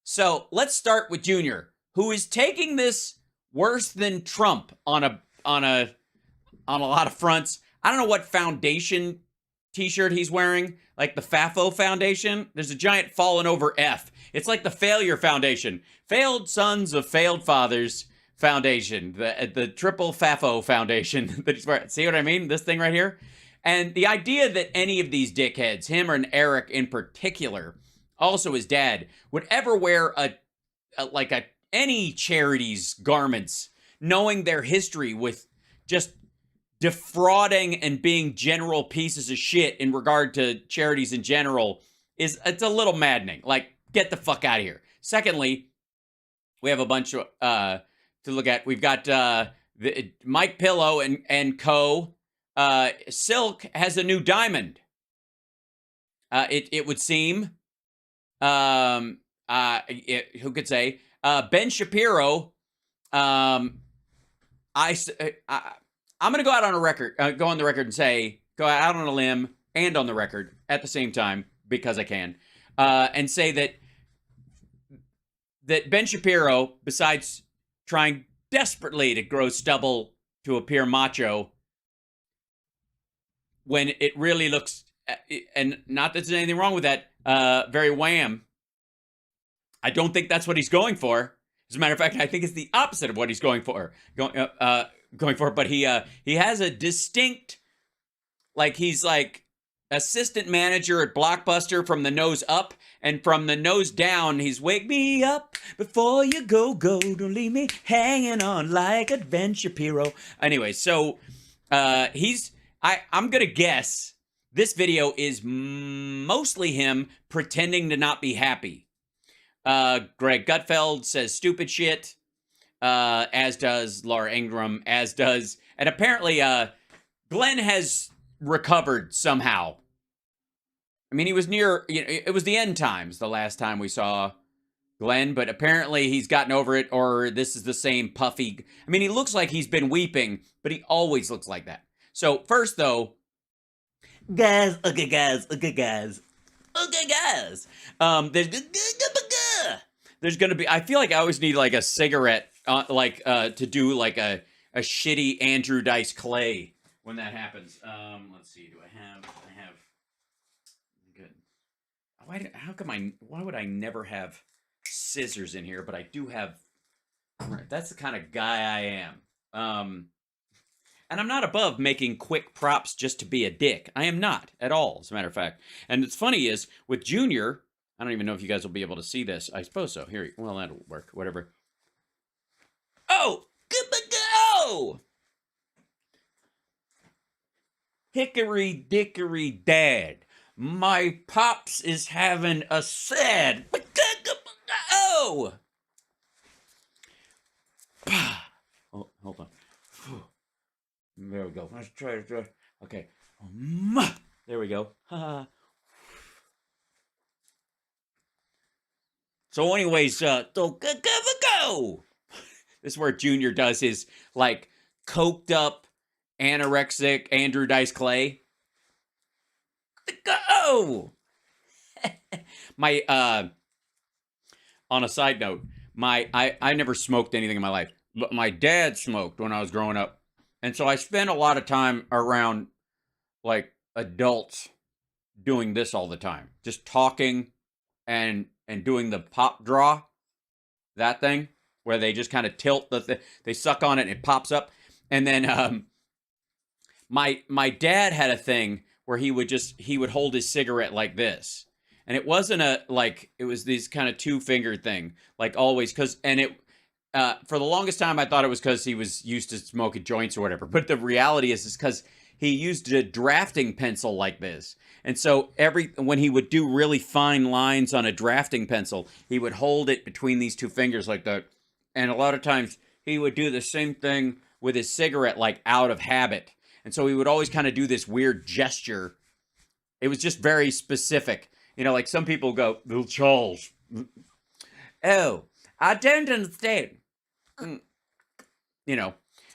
So let's start with Junior, who is taking this worse than Trump on a lot of fronts. I don't know what foundation t-shirt he's wearing, like the FAFO Foundation. There's a giant fallen over F. It's like the Failure Foundation. Failed Sons of Failed Fathers Foundation. The triple FAFO Foundation that he's wearing. See what I mean? This thing right here? And the idea that any of these dickheads, him or Eric in particular, also his dad, would ever wear any charity's garments, knowing their history with just defrauding and being general pieces of shit in regard to charities in general, it's a little maddening. Like, get the fuck out of here. Secondly, we have a bunch of to look at. We've got Mike Pillow and co. Silk has a new diamond. It would seem. Who could say? Ben Shapiro. I'm going to go out on a record, go on the record and say, go out on a limb and on the record at the same time, because I can, and say that Ben Shapiro, besides trying desperately to grow stubble to appear macho, when it really looks, and not that there's anything wrong with that, very wham. I don't think that's what he's going for. As a matter of fact, I think it's the opposite of what he's going for. Going for it, but he has a distinct, like, he's like assistant manager at Blockbuster from the nose up, and from the nose down, he's wake me up before you go, don't leave me hanging on like a Ben Shapiro. Anyway, so I'm gonna guess this video is mostly him pretending to not be happy. Greg Gutfeld says stupid shit. As does Laura Ingraham, and apparently, Glenn has recovered somehow. I mean, he was near, it was the end times the last time we saw Glenn, but apparently he's gotten over it, or this is the same puffy. I mean, he looks like he's been weeping, but he always looks like that. So first, though, guys, there's gonna be, I feel like I always need like a cigarette, to do like a shitty Andrew Dice Clay when that happens. Let's see, I have, good. Why would I never have scissors in here, but I do have, that's the kind of guy I am. And I'm not above making quick props just to be a dick. I am not at all, as a matter of fact. And what's funny is, with Junior, I don't even know if you guys will be able to see this. I suppose so. Here, well, that'll work. Whatever. Oh, go! Hickory dickory dad. My pops is having a sad. Oh! Oh, hold on. There we go. Let's try. Okay. There we go. So anyways, go. This is where Junior does his, like, coked up, anorexic Andrew Dice Clay. Go! On a side note, I never smoked anything in my life, but my dad smoked when I was growing up. And so I spent a lot of time around, like, adults doing this all the time. Just talking and doing the pop draw, that thing, where they just kind of tilt, they suck on it and it pops up. And then my dad had a thing where he would hold his cigarette like this. And it wasn't it was these kind of two-finger thing, like always, for the longest time, I thought it was because he was used to smoking joints or whatever. But the reality is because he used a drafting pencil like this. And so when he would do really fine lines on a drafting pencil, he would hold it between these two fingers like that. And a lot of times he would do the same thing with his cigarette, like out of habit. And so he would always kind of do this weird gesture. It was just very specific. Like some people go, "Little Charles. Oh, I don't understand." And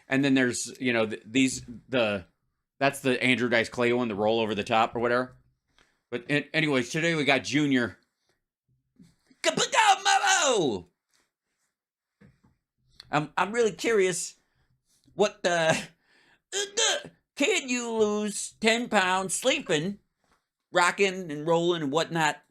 then there's, that's the Andrew Dice Clay one, the roll over the top or whatever. But anyways, today we got Junior. So, I'm really curious. What can you lose 10 pounds sleeping, rocking and rolling and whatnot?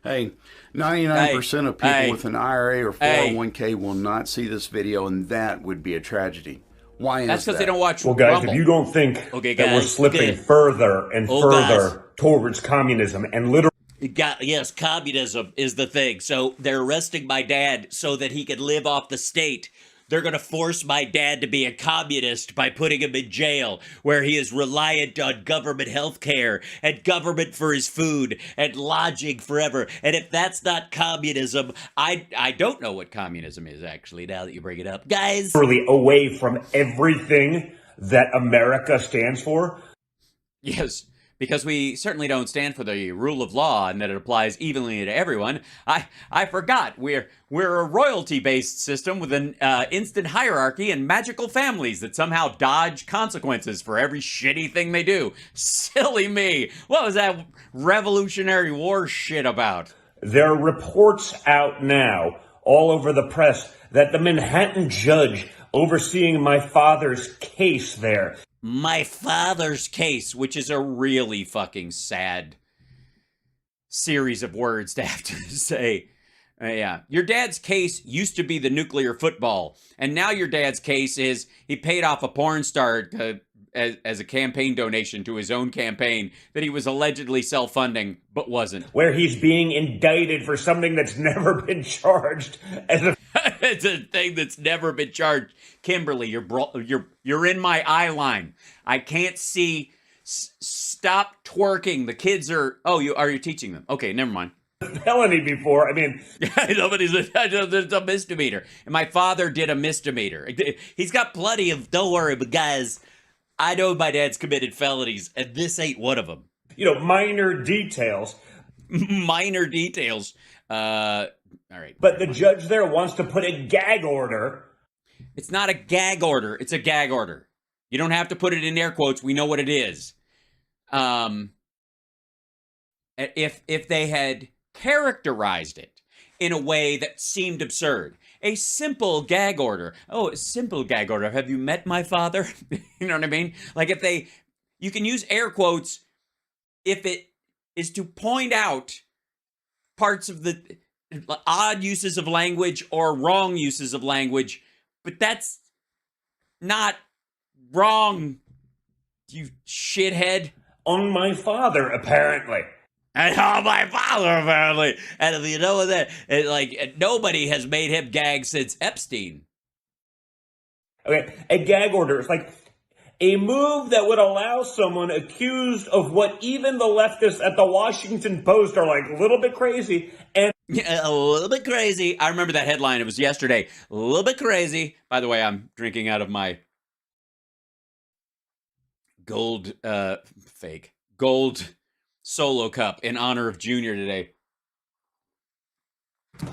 Hey, 99% of people with an IRA or 401k will not see this video, and that would be a tragedy. Why is that? That's because they don't watch Well, guys, Rumble. if you don't think that we're slipping further and further towards communism and literally... Yes, communism is the thing. So they're arresting my dad so that he can live off the state. They're going to force my dad to be a communist by putting him in jail, where he is reliant on government health care and government for his food and lodging forever. And if that's not communism, I don't know what communism is, actually, now that you bring it up. Guys! Really away from everything that America stands for. Yes, because we certainly don't stand for the rule of law and that it applies evenly to everyone. I forgot. We're a royalty-based system with an instant hierarchy and magical families that somehow dodge consequences for every shitty thing they do. Silly me. What was that Revolutionary War shit about? There are reports out now all over the press that the Manhattan judge overseeing my father's case there. My father's case, which is a really fucking sad series of words to have to say. Yeah. Your dad's case used to be the nuclear football, and now your dad's case is he paid off a porn star as a campaign donation to his own campaign that he was allegedly self-funding, but wasn't. Where he's being indicted for something that's never been charged as a... It's a thing that's never been charged. Kimberly, you're in my eye line. I can't see. Stop twerking. The kids are... Oh, are you teaching them? Okay, never mind. Felony before. I mean... There's a misdemeanor. And my father did a misdemeanor. He's got plenty of... Don't worry, but guys, I know my dad's committed felonies, and this ain't one of them. You know, minor details. Minor details. All right. But the judge there wants to put a gag order. It's not a gag order. It's a gag order. You don't have to put it in air quotes. We know what it is. If they had characterized it in a way that seemed absurd, a simple gag order. Oh, a simple gag order. Have you met my father? You know what I mean? Like you can use air quotes if it is to point out parts of the odd uses of language or wrong uses of language, but that's not wrong, you shithead. On my father, apparently. And on my father, apparently. And if you know that, nobody has made him gag since Epstein. Okay, a gag order is like a move that would allow someone accused of what even the leftists at the Washington Post are like a little bit crazy and... Yeah, a little bit crazy. I remember that headline. It was yesterday. A little bit crazy. By the way, I'm drinking out of my gold solo cup in honor of Junior today.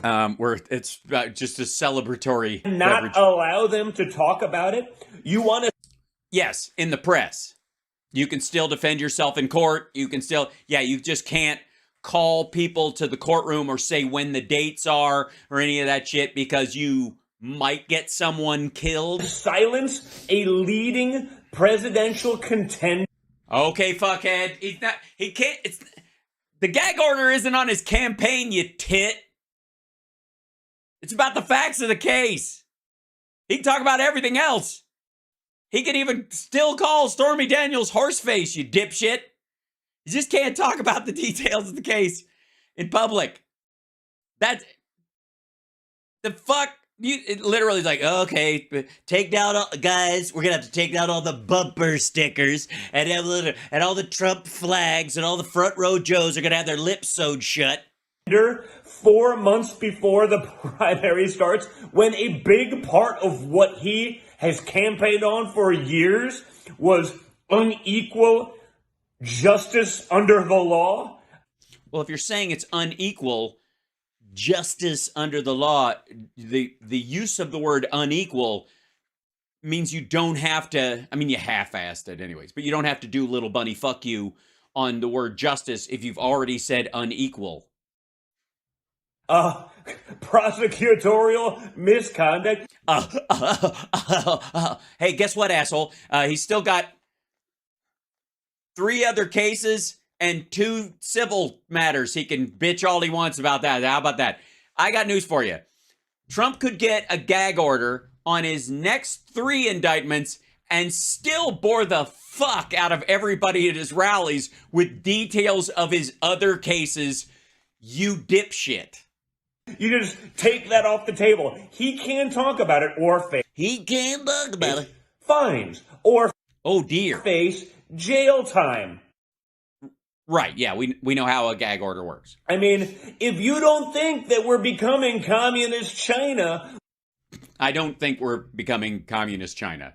Where it's just a celebratory not beverage. Allow them to talk about it. You want to... Yes, in the press. You can still defend yourself in court. You can still... Yeah, you just can't call people to the courtroom or say when the dates are or any of that shit because you might get someone killed. Silence a leading presidential contender. Okay, fuckhead. He can't... The gag order isn't on his campaign, you tit. It's about the facts of the case. He can talk about everything else. He can even still call Stormy Daniels horseface, you dipshit. You just can't talk about the details of the case in public. That's... The fuck? It literally is like, okay, take down all... Guys, we're going to have to take down all the bumper stickers and all the Trump flags and all the front row Joes are going to have their lips sewed shut. 4 months before the primary starts, when a big part of what he has campaigned on for years was unequal justice under the law. Well, if you're saying it's unequal justice under the law, the use of the word unequal means you don't have to, I mean, you half-assed it anyways, but you don't have to do little bunny fuck you on the word justice if you've already said unequal. prosecutorial misconduct. Hey, guess what, asshole? He's still got 3 other cases and 2 civil matters. He can bitch all he wants about that. How about that? I got news for you. Trump could get a gag order on his next 3 indictments and still bore the fuck out of everybody at his rallies with details of his other cases. You dipshit. You just take that off the table. He can talk about it or face. He can talk about it. Fines or oh dear, face jail time. Right, yeah, we know how a gag order works. I mean, if you don't think that we're becoming communist China... I don't think we're becoming communist China.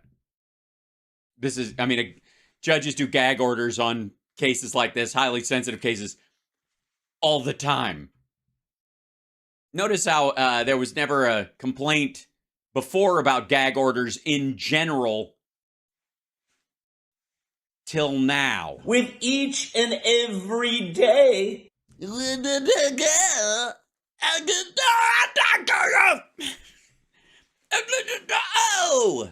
This is, I mean, judges do gag orders on cases like this, highly sensitive cases, all the time. Notice how there was never a complaint before about gag orders in general till now. With each and every day. Oh,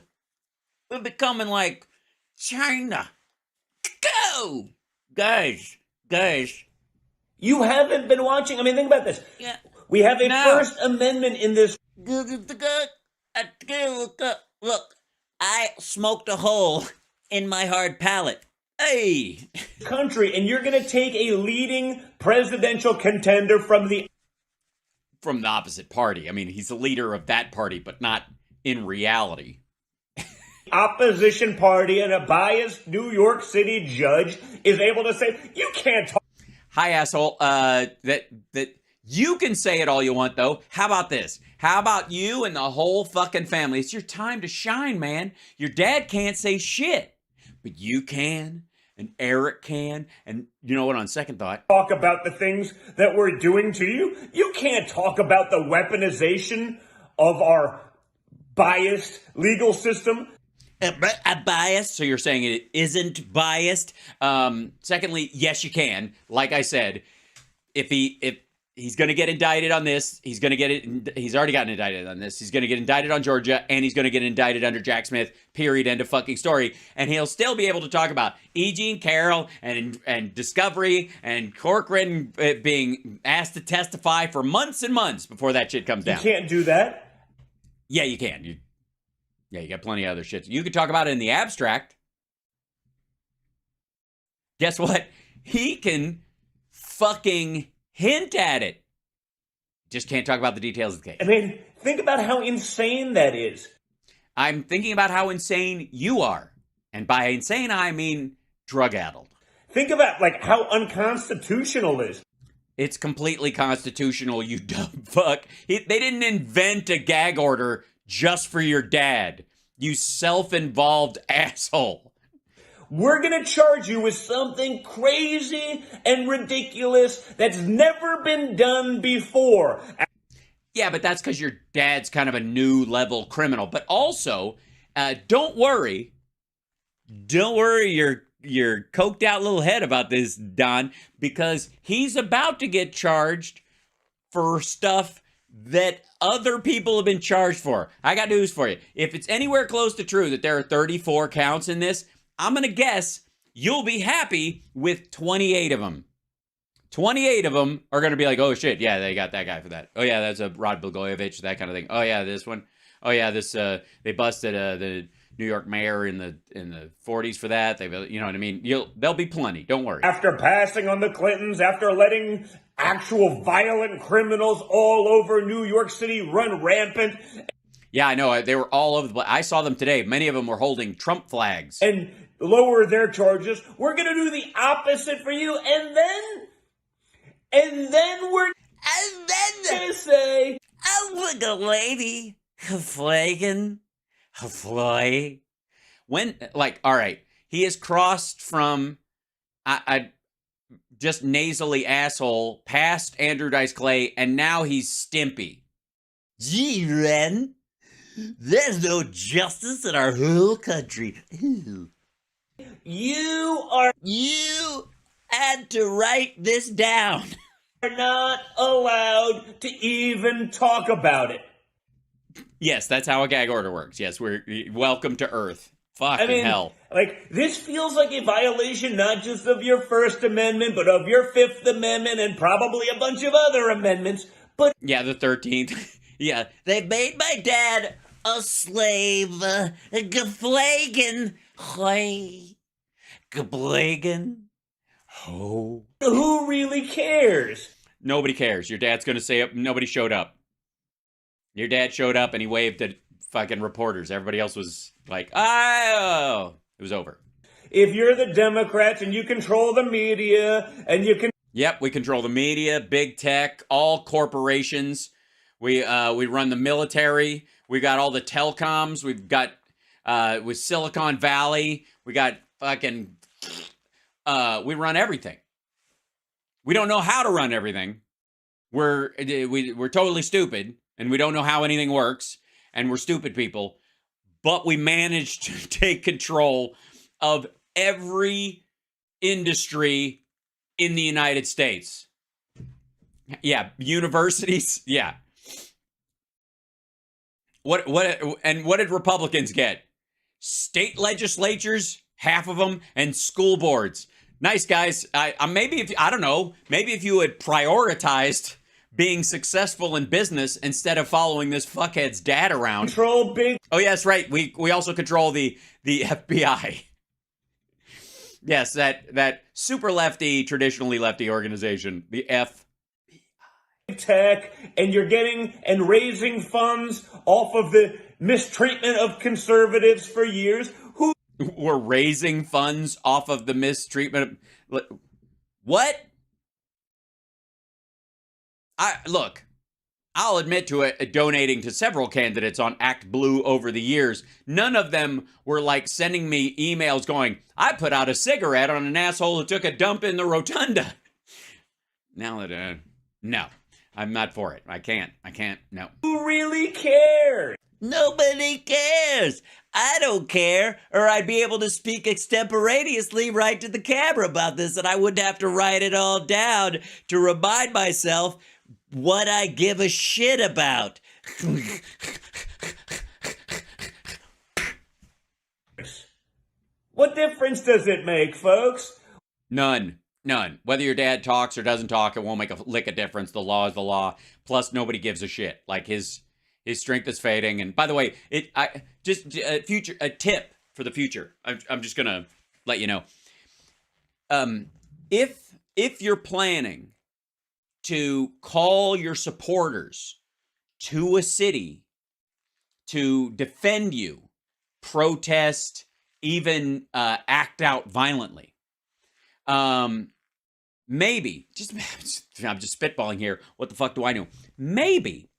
we're becoming like China. Go, guys. You haven't been watching. I mean, think about this. Yeah. We have a First Amendment in this. Look, I smoked a hole in my hard palate. Hey. Country, and you're going to take a leading presidential contender from the opposite party. I mean, he's the leader of that party, but not in reality. Opposition party, and a biased New York City judge is able to say, you can't talk. Hi, asshole. That you can say it all you want, though. How about this? How about you and the whole fucking family? It's your time to shine, man. Your dad can't say shit, but you can. And Eric can, and you know what, on second thought... Talk about the things that we're doing to you. You can't talk about the weaponization of our biased legal system. A biased? So you're saying it isn't biased? Secondly, yes, you can. Like I said, if he's going to get indicted on this, he's already gotten indicted on this. He's going to get indicted on Georgia, and he's going to get indicted under Jack Smith, period, end of fucking story. And he'll still be able to talk about E. Jean Carroll and Discovery and Corcoran being asked to testify for months and months before that shit comes down. You can't do that? Yeah, you can. You got plenty of other shit. You could talk about it in the abstract. Guess what? He can fucking hint at it. Just can't talk about the details of the case. I mean, think about how insane that is. I'm thinking about how insane you are. And by insane, I mean drug-addled. Think about, like, how unconstitutional it is. It's completely constitutional, you dumb fuck. They didn't invent a gag order just for your dad, you self-involved asshole. We're going to charge you with something crazy and ridiculous that's never been done before. Yeah, but that's because your dad's kind of a new level criminal. But also, don't worry your coked out little head about this, Don, because he's about to get charged for stuff that other people have been charged for. I got news for you. If it's anywhere close to true that there are 34 counts in this, I'm going to guess you'll be happy with 28 of them. 28 of them are going to be like, oh shit, yeah, they got that guy for that. Oh yeah, that's a Rod Blagojevich, that kind of thing. Oh yeah, this one. Oh yeah, this they busted the New York mayor in the 40s for that. They, you know what I mean? There'll be plenty. Don't worry. After passing on the Clintons, after letting actual violent criminals all over New York City run rampant. Yeah, I know. They were all over the place. I saw them today. Many of them were holding Trump flags. And lower their charges. We're going to do the opposite for you. And then we're going to say, oh, look, a lady, flagging, fly. When, like, all right, he has crossed from I just nasally asshole past Andrew Dice Clay, and now he's Stimpy. Gee, Ren, there's no justice in our whole country. Ooh. You had to write this down. are not allowed to even talk about it. Yes, that's how a gag order works. Yes, we're welcome to Earth. Fucking hell. Like, this feels like a violation not just of your First Amendment, but of your Fifth Amendment and probably a bunch of other amendments. But yeah, the 13th. Yeah, they made my dad a slave. Geflagen. Hoy. Geblagen. Ho. Who really cares? Nobody cares. Your dad's going to say nobody showed up. Your dad showed up and he waved at fucking reporters. Everybody else was like, oh, it was over. If you're the Democrats and you control the media and you can... Yep, we control the media, big tech, all corporations. We run the military. We got all the telecoms. We've got with Silicon Valley. We got fucking... we run everything. We don't know how to run everything. We're totally stupid, and we don't know how anything works, and we're stupid people. But we managed to take control of every industry in the United States. Yeah, universities. Yeah. What did Republicans get? State legislatures, half of them, and school boards. Nice, guys. Maybe if you had prioritized being successful in business instead of following this fuckhead's dad around. Control big. Oh, yes, right. We also control the FBI. Yes, that super lefty, traditionally lefty organization, the FBI. Tech, and you're getting and raising funds off of the mistreatment of conservatives for years. Who were raising funds off of the mistreatment of, what? I'll admit to it, donating to several candidates on Act Blue over the years. None of them were like sending me emails going, I put out a cigarette on an asshole who took a dump in the rotunda. Now that, no, I'm not for it. I can't, no. Who really cares? Nobody cares. I don't care, or I'd be able to speak extemporaneously right to the camera about this, and I wouldn't have to write it all down to remind myself what I give a shit about. What difference does it make, folks? None. Whether your dad talks or doesn't talk, it won't make a lick of difference. The law is the law. Plus, nobody gives a shit. Like, his strength is fading. And by the way, a tip for the future. I'm just gonna let you know. If you're planning to call your supporters to a city to defend you, protest, even act out violently, maybe, I'm just spitballing here. What the fuck do I know? Maybe,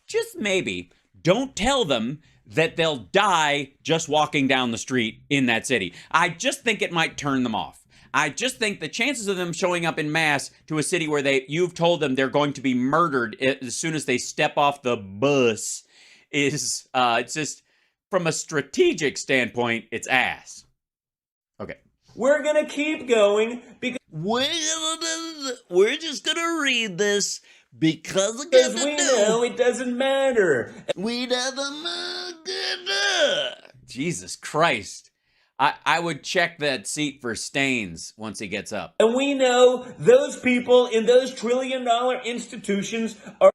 just maybe, don't tell them that they'll die just walking down the street in that city. I just think it might turn them off. I just think the chances of them showing up in mass to a city where you've told them they're going to be murdered as soon as they step off the bus is, it's just, from a strategic standpoint, it's ass. Okay. We're gonna keep going because we're just gonna read this because we know it doesn't matter. We never. Jesus Christ. I would check that seat for stains once he gets up. And we know those people in those trillion-dollar institutions are...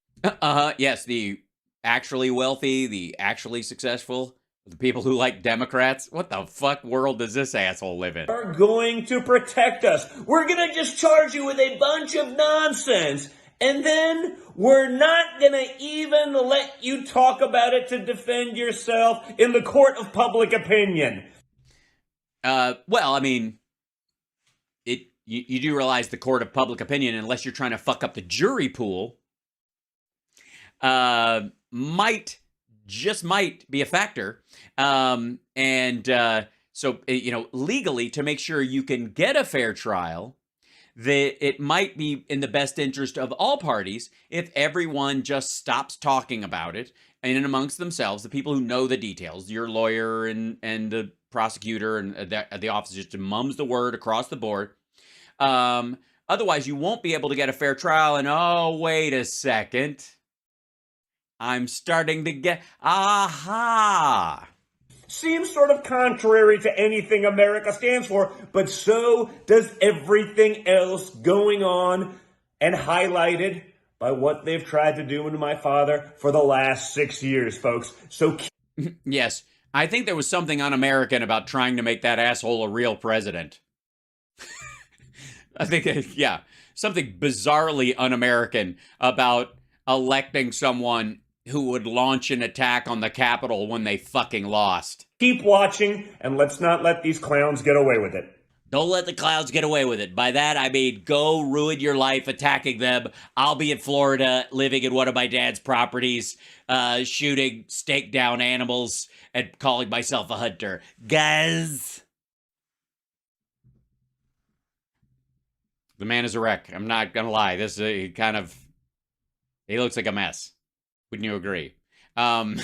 Yes, the actually wealthy, the actually successful, the people who like Democrats. What the fuck world does this asshole live in? Are going to protect us. We're gonna just charge you with a bunch of nonsense. And then we're not going to even let you talk about it to defend yourself in the court of public opinion. Well, I mean, you do realize the court of public opinion, unless you're trying to fuck up the jury pool, might be a factor. So, legally, to make sure you can get a fair trial, that it might be in the best interest of all parties if everyone just stops talking about it and amongst themselves, the people who know the details, your lawyer and the prosecutor and the officer just mums the word across the board, Otherwise, you won't be able to get a fair trial. And oh, wait a second. I'm starting to get, aha. Seems sort of contrary to anything America stands for, but so does everything else going on and highlighted by what they've tried to do to my father for the last 6 years, folks. So yes, I think there was something un-American about trying to make that asshole a real president. I think, yeah, something bizarrely un-American about electing someone who would launch an attack on the Capitol when they fucking lost. Keep watching, and let's not let these clowns get away with it. Don't let the clowns get away with it. By that, I mean, go ruin your life attacking them. I'll be in Florida, living in one of my dad's properties, shooting stake down animals and calling myself a hunter. Guys. The man is a wreck. I'm not going to lie. This is he looks like a mess. Wouldn't you agree? Eesh.